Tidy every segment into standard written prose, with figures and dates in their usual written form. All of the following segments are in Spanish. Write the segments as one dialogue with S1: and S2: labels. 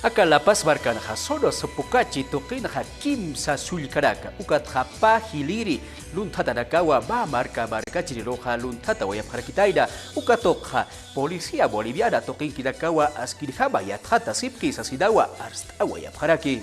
S1: Aka lapas barkan ha solo sepukaci tokin ha kim sa sulkaraka ukat ha pa hiliri luntata nakawa ba marka ciriroha luntata waya parakitaida ukatok ha polisia boliviana tokin kinakawa askirhaba yathata sipki sa sidawa arsta waya paraki.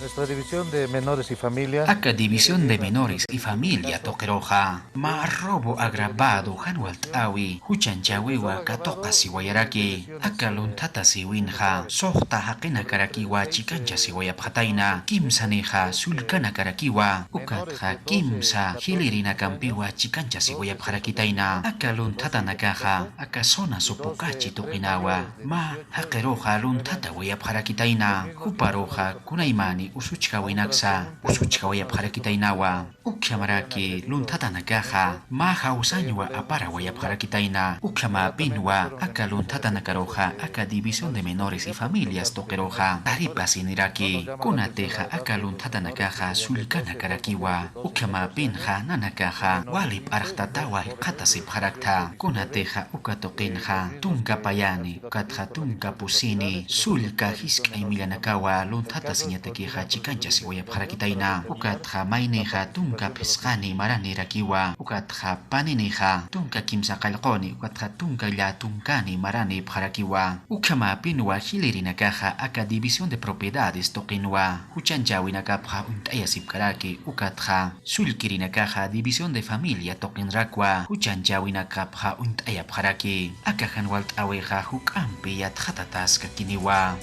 S2: Nuestra división de menores y familia.
S3: Acá división de menores y familia toqueroja. Ma robo agravado hanwalt awi. Huchanchawiwa katoka siwayaraki. Acá luntata siwinja. Sohta hakena karakiwa chikancha siwayapjataina. Kimsa neja sulkana karakiwa. Ukatja kimsa hilirina kampiwa chikancha siwayapjarakitaina. Acá luntata nakaja. Acá zona sopokachi toqinawa. Ma hakeroja luntata wayapjarakitaina. Huparoja kunaimani usuchka winaksa, usuchka wayapjarakitainawa, ukyamaraki luntata nakaja, maja usanywa apara wayapjarakitaina, ukyama pinwa, aka luntata nakaroja, aka división de menores y familias toqueroja, taripa siniraki, kunateja aka luntata nakaja, sulkana karakiwa, ukyama pinja nanakaja, walip arhtatawa qatasip harakta, kunateja ukatoqinja, tunka payani, ukatja tunka pusini, sulka hiska imilanakawa, luntata siñatekija chikancha siwayapjarakitaina, ukatja maineja tunka pesqani marani rakiwa, ukatja panineja tunka kimsa qalqoni, ukatja tunka lla tunkani marani pjarakiwa, ukyama pinwa hilirinakaja aka división de propiedades toqinwa, huchanchawinakapja untayasipkaraki, ukatja sulkirinakaja división de familia toqinrakwa, huchanchawinakapja untayapjaraki, aka hanwalt aweja hukampi yatjatatasqa kiniwa.